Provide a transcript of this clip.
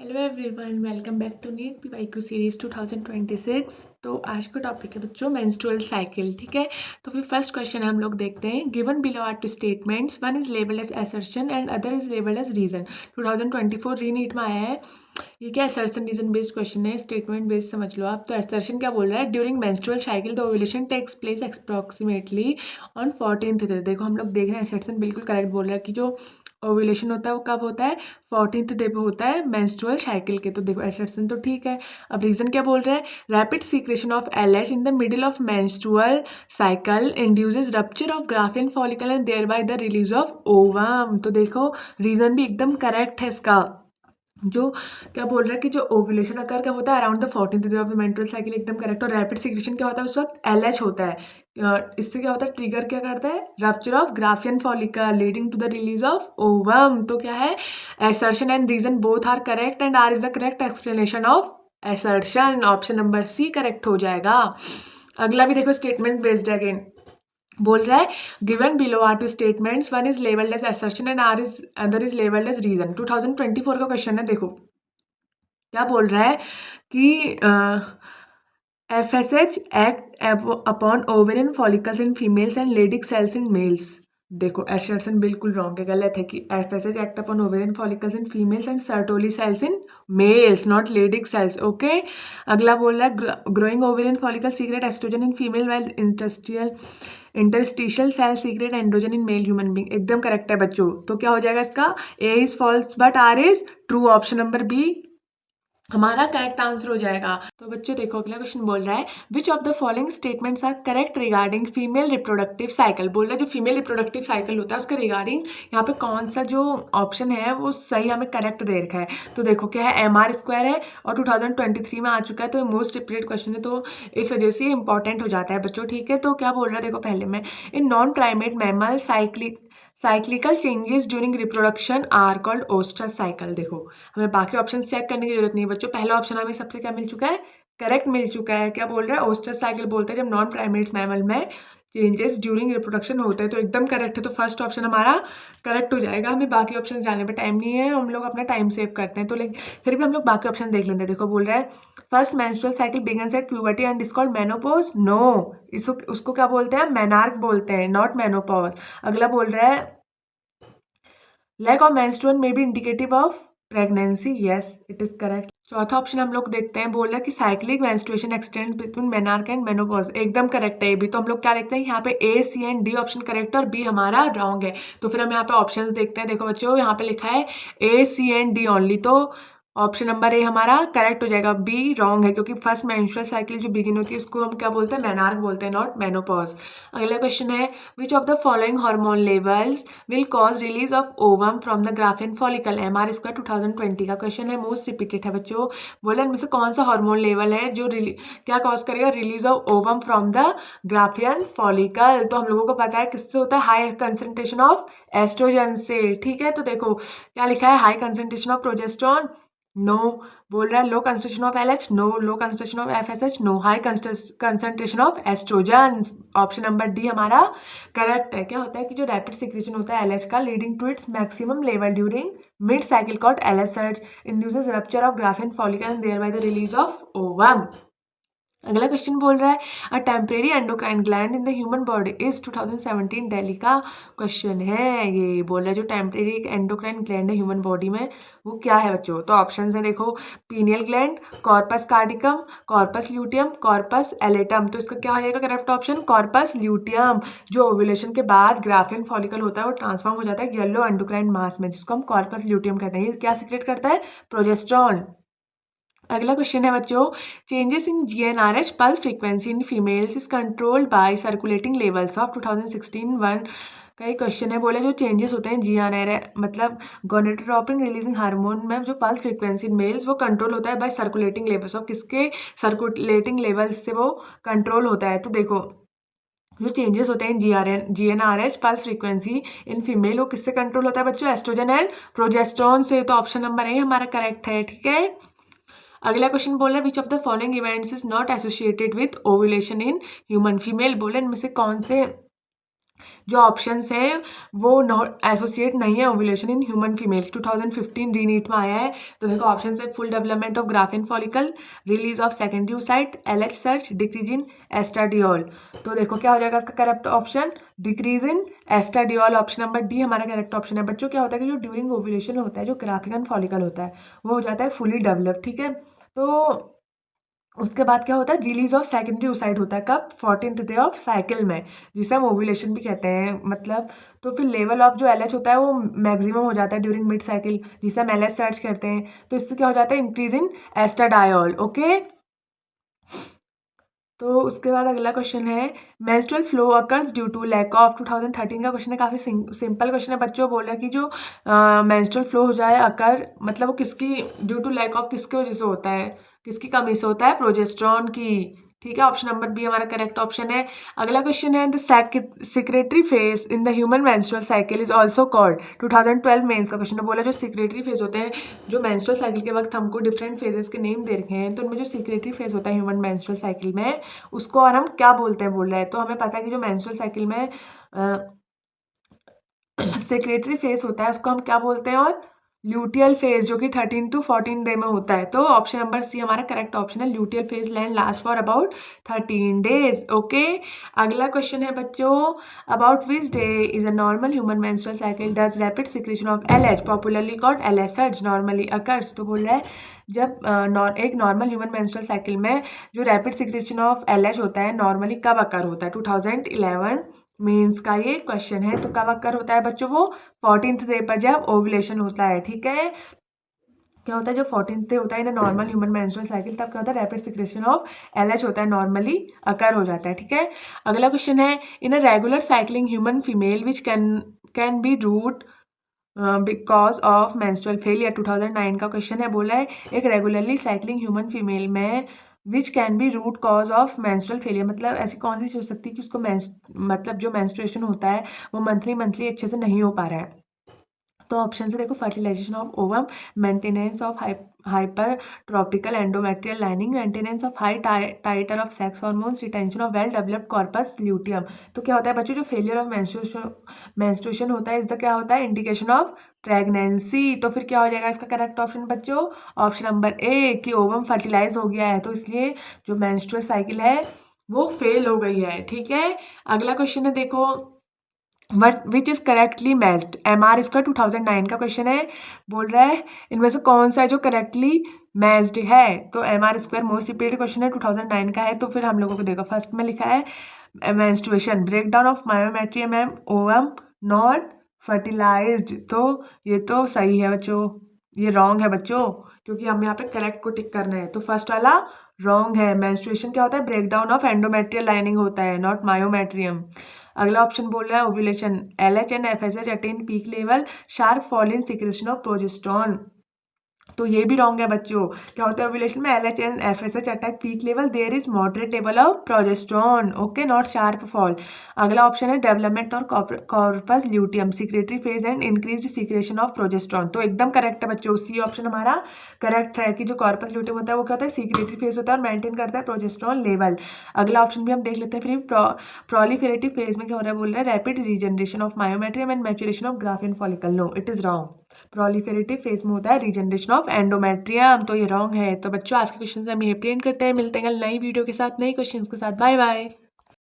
Hello everyone, welcome back to NEET PYQ series 2026। तो आज का टॉपिक है बच्चों मेंस्ट्रुअल साइकिल। ठीक है, तो फिर फर्स्ट क्वेश्चन हम लोग देखते हैं। Given below are two statements, one is labelled as assertion and other is labelled as reason. 2024 re NEET में आया है। ये क्या असर्शन रीजन बेस्ड क्वेश्चन है, स्टेटमेंट बेस्ड समझ लो आप। तो असर्शन क्या बोल रहा है, during menstrual cycle the ovulation takes place approximately on 14th day. देखो हम लोग देख रहे हैं असर्शन बिल्कुल करेक्ट बोल रहा है कि जो ओव्यूलेशन होता है वो कब होता है, 14th डे पे होता है मेंस्ट्रुअल साइकिल के। तो देखो असर्शन तो ठीक है। अब रीजन क्या बोल रहा है, rapid secretion of LH in the middle of menstrual cycle induces rupture of Graafian follicle and thereby the release of ovum. तो देखो रीजन भी एकदम करेक्ट है इसका। जो क्या बोल रहा है कि जो ओव्यूलेशन अकर कब होता है, around the 14th day of the menstrual cycle, एकदम करेक्ट। और रैपिड सीक्रेशन क्या होता है उस वक्त, एलएच होता है। इससे क्या होता है, ट्रिगर क्या करता है, rupture of Graafian follicle leading to the release of ovum. तो क्या है, assertion and reason both are correct and R is the correct explanation of assertion. Option number C correct हो जाएगा। अगला भी देखो स्टेटमेंट बेस्ड अगेन बोल रहा है, given below are two statements, one is labelled as assertion and R is other is labelled as reason. 2024 का question है। देखो क्या बोल रहा है कि FSH act upon ovarian follicles in females and Leydig cells in males. देखो असर्शन बिल्कुल रॉन्ग है, गलत है कि FSH act upon ovarian follicles in females and Sertoli cells in males, not Leydig cells. Okay, अगला बोल रहा है, growing ovarian follicle secrete estrogen in female while interstitial cell secrete androgen in male human being. एकदम correct है बच्चों। तो क्या हो जाएगा इसका, A is false but R is true. Option number B हमारा करेक्ट आंसर हो जाएगा। तो बच्चों देखो अगला क्वेश्चन बोल रहा है, which of the following statements are correct regarding female reproductive cycle. बोल रहा है जो फीमेल रिप्रोडक्टिव साइकिल होता है उसके रिगार्डिंग यहाँ पे कौन सा जो ऑप्शन है वो सही हमें करेक्ट दे रखा है। तो देखो क्या है, MR² है और 2023 में आ चुका है, तो मोस्ट रिपीटेड क्वेश्चन है, तो इस वजह से इंपॉर्टेंट हो जाता है बच्चों। ठीक है, तो क्या बोल रहा है देखो पहले में, in non primate mammal cyclical changes during reproduction are called oestrus cycle. देखो हमें बाकी ऑप्शन चेक करने की जरूरत नहीं है बच्चों, पहला ऑप्शन हमें सबसे क्या मिल चुका है, करेक्ट मिल चुका है। क्या बोल रहा है, ओस्ट्रस साइकिल बोलते हैं जब नॉन प्राइमेट्स मैमल में चेंजेस ड्यूरिंग रिप्रोडक्शन होते हैं। तो एकदम करेक्ट है, तो फर्स्ट ऑप्शन हमारा करेक्ट हो जाएगा। हमें बाकी ऑप्शन जाने पे टाइम नहीं है, हम लोग अपना टाइम सेव करते हैं, तो लेकिन फिर भी हम लोग बाकी ऑप्शन देख लेते हैं। देखो बोल रहा है, first menstrual cycle begins at puberty and is called menopause. No, इसको उसको क्या बोलते हैं, मेनार्क बोलते हैं, नॉट मेनोपॉज। अगला बोल रहा है, lack of menstrual may be indicative of pregnancy. Yes it is correct. चौथा ऑप्शन हम लोग देखते हैं, बोल रहा है कि cyclic menstruation extend between menarche and menopause. एकदम करेक्ट है ये भी। तो हम लोग क्या देखते हैं यहाँ पे, A, C and D option correct है और B हमारा रॉन्ग है। तो फिर हम यहाँ पे ऑप्शंस देखते हैं। देखो बच्चों यहाँ पे लिखा है A, C and D only, तो ऑप्शन नंबर ए हमारा करेक्ट हो जाएगा। बी रॉन्ग है क्योंकि फर्स्ट मेंस्ट्रुअल साइकिल जो बिगिन होती है उसको हम क्या बोलते हैं, मेनार्क बोलते हैं, नॉट मेनोपॉज। अगला क्वेश्चन है, which of the following hormone levels will cause release of ovum from the Graafian follicle. MR² 2020 का क्वेश्चन है, मोस्ट रिपीटेड है बच्चों। बोले इनमें से कौन सा हार्मोन लेवल है जो क्या कॉज करेगा, release of ovum from the Graafian follicle. तो हम लोगों को पता है किससे होता है, हाई कंसंट्रेशन ऑफ एस्ट्रोजन से। ठीक है, तो देखो क्या लिखा है, high concentration of progesterone, no. बोल रहा है low concentration of LH, no. Low concentration of FSH, no. High concentration of estrogen. Option number D हमारा करेक्ट है। क्या होता है कि जो रैपिड सिक्रेशन होता है LH का, leading to its maximum level during mid cycle called LH surge, induces rupture of Graafian follicle and thereby the release of ovum. अगला क्वेश्चन बोल रहा है, a temporary endocrine gland in the human body is 2017 Delhi का question है। ये बोल रहा है जो टेम्परेरी एंडोक्राइन ग्लैंड है ह्यूमन बॉडी में वो क्या है बच्चों। तो ऑप्शंस हैं देखो, pineal gland, corpus कार्डिकम, corpus luteum, corpus allatum. तो इसका क्या हो जाएगा करेक्ट ऑप्शन, कॉर्पस ल्यूटियम। जो ओव्यूलेशन के बाद ग्राफियन फॉलिकल होता है वो ट्रांसफॉर्म हो जाता है येलो एंडोक्राइन मास में, जिसको हम कॉर्पस ल्यूटियम कहते हैं। ये क्या सीक्रेट करता है, प्रोजेस्टेरोन। अगला क्वेश्चन है बच्चों, changes in GnRH pulse frequency in females is controlled by circulating levels of 2016 one का एक क्वेश्चन है। बोले जो चेंजेस होते हैं GnRH मतलब गोनेडोट्रोपिन रिलीजिंग हार्मोन में जो पल्स फ्रीक्वेंसी इन मेल्स वो कंट्रोल होता है बाय सर्कुलेटिंग लेवल्स ऑफ, किसके सर्कुलेटिंग लेवल्स से वो कंट्रोल होता है। तो देखो जो चेंजेस होते हैं GnRH pulse frequency in female वो किससे कंट्रोल होता है बच्चों, एस्ट्रोजन एंड प्रोजेस्टेरोन से। तो ऑप्शन नंबर ए हमारा करेक्ट है। ठीक है, अगला क्वेश्चन बोल रहा है, which of the following events is not associated with ovulation in human. Female बोले इनमें से कौन से जो ऑप्शंस हैं वो नॉट एसोसिएट नहीं है ovulation in human female. 2015 re NEET में आया है। तो देखो ऑप्शन है full development of Graafian follicle, release of secondary oocyte, LH surge, decrease in oestradiol. तो देखो क्या हो जाएगा इसका correct option, decrease in oestradiol. Option number D हमारा करेक्ट ऑप्शन है। बच्चों क्या होता है कि जो ड्यूरिंग ओव्यूलेशन होता है, जो ग्राफिन फॉलिकल होता है वो हो जाता है फुली डेवलप, ठीक है। तो उसके बाद क्या होता है, रिलीज ऑफ सेकेंडरी oocyte होता है कब, 14th डे ऑफ साइकिल में, जिसे हम ओव्यूलेशन भी कहते हैं मतलब। तो फिर लेवल ऑफ जो LH होता है वो मैक्सिमम हो जाता है ड्यूरिंग मिड साइकिल, जिसे हम LH सर्च करते हैं। तो इससे क्या हो जाता है, इंक्रीज इन एस्ट्राडायोल। ओके, तो उसके बाद अगला क्वेश्चन है menstrual flow occurs due to lack of. 2013 का क्वेश्चन है, काफ़ी सिंपल क्वेश्चन है बच्चों। बोल रहा है कि जो मेंस्ट्रुअल फ्लो हो जाए अकर, मतलब वो किसकी ड्यू टू लैक ऑफ, किसकी वजह से होता है, किसकी कमी से होता है, प्रोजेस्टेरॉन की, ठीक है। ऑप्शन नंबर बी हमारा करेक्ट ऑप्शन है। अगला क्वेश्चन है the secretory phase in the human menstrual cycle is also called. 2012 mains का क्वेश्चन है। बोला जो सेक्रेटरी फेज होते हैं, जो मेंस्ट्रुअल साइकिल के वक्त हमको डिफरेंट फेजेस के नेम दे रखे हैं, तो उनमें जो सेक्रेटरी फेज होता है ह्यूमन मेंस्ट्रुअल साइकिल में, उसको और हम क्या बोलते हैं बोल रहे हैं। तो हमें पता है कि जो मेंस्ट्रुअल साइकिल में सेक्रेटरी फेज होता है उसको हम क्या बोलते हैं, और ल्यूटियल फेज जो कि 13 to 14 डे में होता है। तो ऑप्शन नंबर सी हमारा करेक्ट ऑप्शन है। Luteal phase land last for about 13 days. Okay, अगला क्वेश्चन है बच्चों, about which day is a normal human menstrual cycle does rapid secretion of LH popularly called LH surge normally occurs. तो बोल रहा है जब एक नॉर्मल ह्यूमन मेंस्ट्रुअल साइकिल में जो रैपिड सिक्रेशन ऑफ LH होता है नॉर्मली कब अकर होता है। 2011 मीन्स का ये क्वेश्चन है। तो कब अकर होता है बच्चों, वो 14th डे पर जब ओव्यूलेशन होता है, ठीक है। क्या होता है, जो 14th डे होता है in normal human menstrual cycle, तब क्या होता है, रैपिड सिक्रेशन ऑफ LH होता है, नॉर्मली अकर हो जाता है, ठीक है। अगला क्वेश्चन है in a regular cycling human female which can be root because of menstrual failure. 2009 का क्वेश्चन है। बोला है एक रेगुलरली साइक्लिंग ह्यूमन फीमेल में which can be root cause of menstrual failure, मतलब ऐसी कौन सी चीज़ हो सकती है कि उसको मतलब जो मेंस्ट्रुएशन होता है वो मंथली अच्छे से नहीं हो पा रहा है। तो ऑप्शन से देखो, fertilisation of ovum, maintenance of hypertrophical endometrial lining, maintenance of high titre of sex hormones, retention of well developed corpus luteum. तो क्या होता है बच्चों, जो फेलियर ऑफ मेंस्ट्रुएशन होता है इसका क्या होता है, इंडिकेशन ऑफ प्रेगनेंसी। तो फिर क्या हो जाएगा इसका करेक्ट ऑप्शन बच्चों, ऑप्शन नंबर ए कि ओवम फर्टिलाइज हो गया है, तो इसलिए जो मेंस्ट्रुअल साइकिल है वो फेल हो गई है, ठीक है। अगला क्वेश्चन है देखो, what which is correctly matched. MR इसका 2009 का क्वेश्चन है। बोल रहा है इनमें से कौन सा है जो करेक्टली मैच्ड है। तो MR² मोस्ट रिपीटेड क्वेश्चन है, 2009 का है। तो फिर हम लोगों को देखो, फर्स्ट में लिखा है menstruation, breakdown of myometrium and ovum not fertilised. तो ये तो सही है बच्चों, ये रॉन्ग है बच्चों, क्योंकि हम यहाँ पे करेक्ट को टिक करना है। तो फर्स्ट वाला रॉन्ग है। मेंस्ट्रुएशन क्या होता है, ब्रेकडाउन ऑफ एंडोमेट्रियल लाइनिंग होता है, नॉट मायोमेट्रियम। अगला ऑप्शन बोल रहा है ovulation, LH and FSH attain peak level, sharp fall in secretion of progesterone. तो ये भी रॉन्ग है बच्चों। क्या होता है ओव्यूलेशन में, LH and FSH attack peak level, there is moderate level of progesterone, okay, not sharp fall. अगला ऑप्शन है डेवलपमेंट और corpus luteum, secretory phase and increased secretion of progesterone. तो एकदम करेक्ट है बच्चों, सी ऑप्शन हमारा correct है कि जो कॉर्पस ल्यूटियम होता है वो क्या होता है, सिक्रेटरी फेज होता है और मेंटेन करता है प्रोजेस्टेरॉन लेवल। अगला ऑप्शन भी हम देख लेते हैं फिर। प्रोलिफेरेटिव फेज में क्या हो रहा है, बोल रहा है rapid regeneration of myometrium and maturation of Graafian follicle. No, it is wrong. Proliferative phase में होता है रीजनरेशन ऑफ एंडोमेट्रियम, तो ये रॉन्ग है। तो बच्चों आज के क्वेश्चन से हम ये प्रिंट करते हैं। मिलते हैं कल नई वीडियो के साथ, नई क्वेश्चंस के साथ। Bye bye.